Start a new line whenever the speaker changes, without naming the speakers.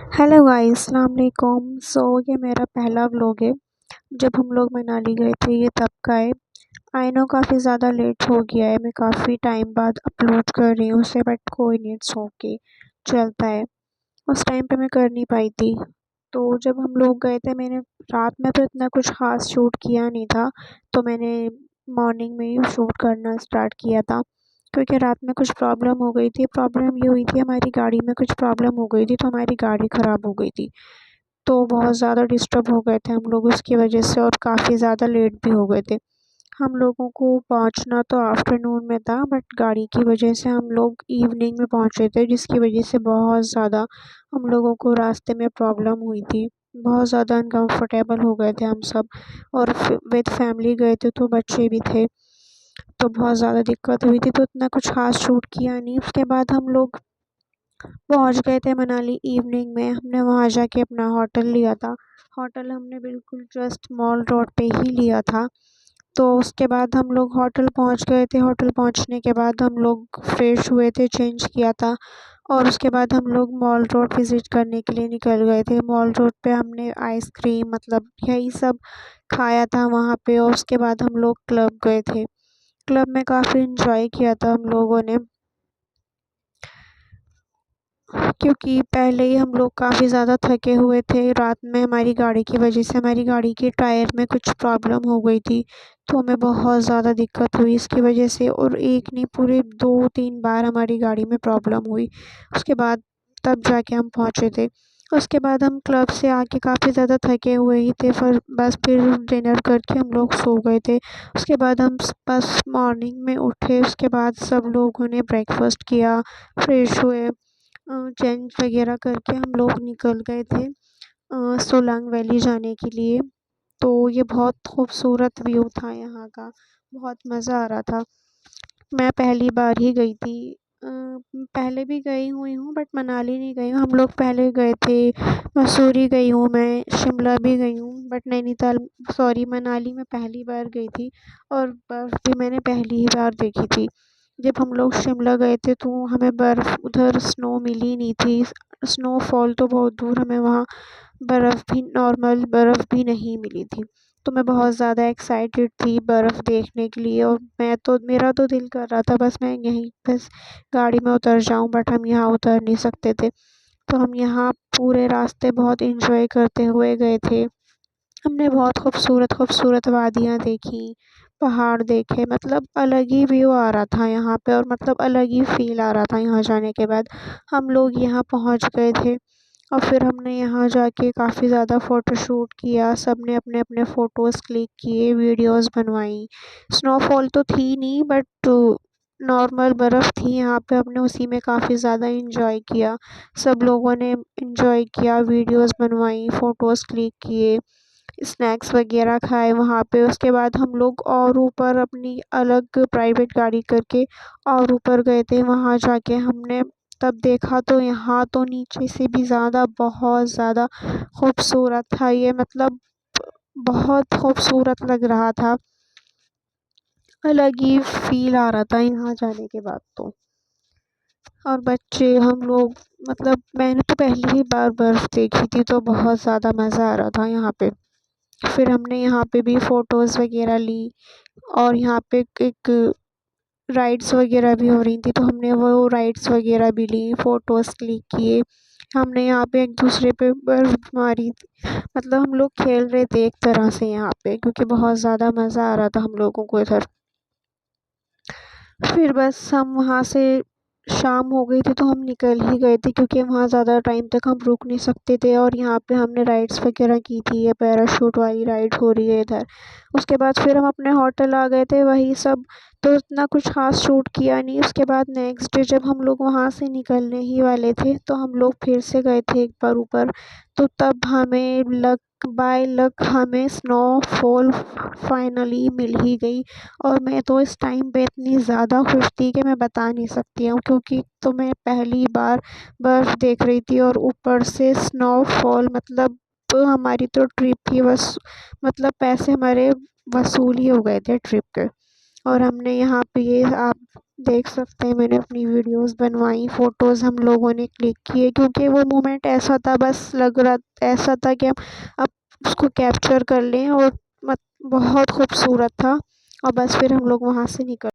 Hello guys, अस्सलाम वालेकुम। ये मेरा पहला व्लॉग है। जब हम लोग मनाली गए थे ये तब का है। आई नो काफ़ी ज़्यादा लेट हो गया है, मैं काफ़ी टाइम बाद अपलोड कर रही हूँ उसे, बट कोई नहीं, इट्स ओके, चलता है। उस टाइम पे मैं कर नहीं पाई थी। तो जब हम लोग गए थे, मैंने रात में तो इतना कुछ ख़ास शूट किया नहीं था, तो मैंने मॉर्निंग में ही शूट करना स्टार्ट किया था। क्योंकि रात में कुछ प्रॉब्लम हो गई थी। प्रॉब्लम ये हुई थी, हमारी गाड़ी में कुछ प्रॉब्लम हो गई थी, तो हमारी गाड़ी ख़राब हो गई थी। तो बहुत ज़्यादा डिस्टर्ब हो गए थे हम लोग उसकी वजह से, और काफ़ी ज़्यादा लेट भी हो गए थे। हम लोगों को पहुंचना तो आफ्टरनून में था, बट गाड़ी की वजह से हम लोग इवनिंग में पहुंचे थे, जिसकी वजह से बहुत ज़्यादा हम लोगों को रास्ते में प्रॉब्लम हुई थी। बहुत ज़्यादा अनकंफर्टेबल हो गए थे हम सब, और विद फैमिली गए थे तो बच्चे भी थे, तो बहुत ज़्यादा दिक्कत हुई थी। तो इतना कुछ खास शूट किया नहीं। उसके बाद हम लोग पहुंच गए थे मनाली इवनिंग में। हमने वहां जाके अपना होटल लिया था। होटल हमने बिल्कुल जस्ट मॉल रोड पे ही लिया था। तो उसके बाद हम लोग होटल पहुंच गए थे। होटल पहुंचने के बाद हम लोग फ्रेश हुए थे, चेंज किया था, और उसके बाद हम लोग मॉल रोड विज़िट करने के लिए निकल गए थे। मॉल रोड पे हमने आइसक्रीम, मतलब यही सब खाया था वहाँ पे, और उसके बाद हम लोग क्लब गए थे। क्लब में काफ़ी इंजॉय किया था हम लोगों ने, क्योंकि पहले ही हम लोग काफ़ी ज़्यादा थके हुए थे। रात में हमारी गाड़ी की वजह से हमारी गाड़ी के टायर में कुछ प्रॉब्लम हो गई थी, तो हमें बहुत ज़्यादा दिक्कत हुई इसकी वजह से, और एक नहीं, पूरे 2-3 बार हमारी गाड़ी में प्रॉब्लम हुई। उसके बाद तब जाके हम पहुँचे थे। उसके बाद हम क्लब से आके काफ़ी ज़्यादा थके हुए ही थे, फिर डिनर करके हम लोग सो गए थे। उसके बाद हम बस मॉर्निंग में उठे। उसके बाद सब लोगों ने ब्रेकफास्ट किया, फ्रेश हुए, चेंज वगैरह करके हम लोग निकल गए थे सोलांग वैली जाने के लिए। तो ये बहुत खूबसूरत व्यू था यहाँ का, बहुत मज़ा आ रहा था। मैं पहली बार ही गई थी। पहले भी गई हुई हूँ, बट मनाली नहीं गई हूँ। हम लोग पहले गए थे, मसूरी गई हूँ मैं, शिमला भी गई हूँ, बट नैनीताल, सॉरी, मनाली में पहली बार गई थी, और बर्फ़ भी मैंने पहली ही बार देखी थी। जब हम लोग शिमला गए थे तो हमें बर्फ़ उधर स्नो मिली नहीं थी। स्नोफॉल तो बहुत दूर, हमें वहाँ बर्फ़ भी, नॉर्मल बर्फ़ भी नहीं मिली थी। तो मैं बहुत ज़्यादा एक्साइटेड थी बर्फ़ देखने के लिए, और मेरा तो दिल कर रहा था बस मैं यहीं बस गाड़ी में उतर जाऊं, बट हम यहाँ उतर नहीं सकते थे। तो हम यहाँ पूरे रास्ते बहुत एंजॉय करते हुए गए थे। हमने बहुत खूबसूरत खूबसूरत वादियाँ देखी, पहाड़ देखे, मतलब अलग ही व्यू आ रहा था यहाँ पे, और मतलब अलग ही फ़ील आ रहा था यहाँ जाने के बाद। हम लोग यहाँ पहुँच गए थे, और फिर हमने यहाँ जाके काफ़ी ज़्यादा फ़ोटोशूट किया। सब ने अपने अपने फ़ोटोज़ क्लिक किए, वीडियोज़ बनवाई। स्नोफॉल तो थी नहीं, बट नॉर्मल बर्फ़ थी यहाँ पे। हमने उसी में काफ़ी ज़्यादा इंजॉय किया। सब लोगों ने इंजॉय किया, वीडियोज़ बनवाई, फ़ोटोज़ क्लिक किए, स्नैक्स वगैरह खाए वहाँ पे। उसके बाद हम लोग और ऊपर अपनी अलग प्राइवेट गाड़ी करके और ऊपर गए थे। वहाँ जाके हमने तब देखा तो यहाँ तो नीचे से भी ज़्यादा, बहुत ज़्यादा खूबसूरत था ये, मतलब बहुत खूबसूरत लग रहा था। अलग ही फ़ील आ रहा था यहाँ जाने के बाद तो। और बच्चे, हम लोग, मतलब मैंने तो पहली ही बार बर्फ़ देखी थी, तो बहुत ज़्यादा मज़ा आ रहा था यहाँ पे। फिर हमने यहाँ पे भी फ़ोटोज़ वगैरह ली, और यहाँ पे एक राइड्स वगैरह भी हो रही थी, तो हमने वो राइड्स वगैरह भी ली, फ़ोटोज़ क्लिक किए। हमने यहाँ पे एक दूसरे पे बर्फ़ मारी, मतलब हम लोग खेल रहे थे एक तरह से यहाँ पे, क्योंकि बहुत ज़्यादा मज़ा आ रहा था हम लोगों को इधर। फिर बस हम वहाँ से, शाम हो गई थी तो हम निकल ही गए थे, क्योंकि वहाँ ज़्यादा टाइम तक हम रुक नहीं सकते थे। और यहाँ पे हमने राइड्स वगैरह की थी, ये पैराशूट वाली राइड हो रही है इधर। उसके बाद फिर हम अपने होटल आ गए थे, वही सब। तो इतना कुछ ख़ास शूट किया नहीं। उसके बाद नेक्स्ट डे जब हम लोग वहाँ से निकलने ही वाले थे, तो हम लोग फिर से गए थे एक बार ऊपर। तो तब हमें बाय लक हमें स्नोफॉल फाइनली मिल ही गई। और मैं तो इस टाइम पे इतनी ज़्यादा खुश थी कि मैं बता नहीं सकती हूँ, क्योंकि तो मैं पहली बार बर्फ़ देख रही थी, और ऊपर से स्नोफॉल, मतलब हमारी तो ट्रिप ही बस, मतलब पैसे हमारे वसूल ही हो गए थे ट्रिप के। और हमने यहाँ पे ये आप देख सकते हैं, मैंने अपनी वीडियोस बनवाई, फ़ोटोज़ हम लोगों ने क्लिक किए, क्योंकि वो मोमेंट ऐसा था, बस लग रहा ऐसा था कि हम अब उसको कैप्चर कर लें, और मत बहुत खूबसूरत था। और बस फिर हम लोग वहाँ से निकल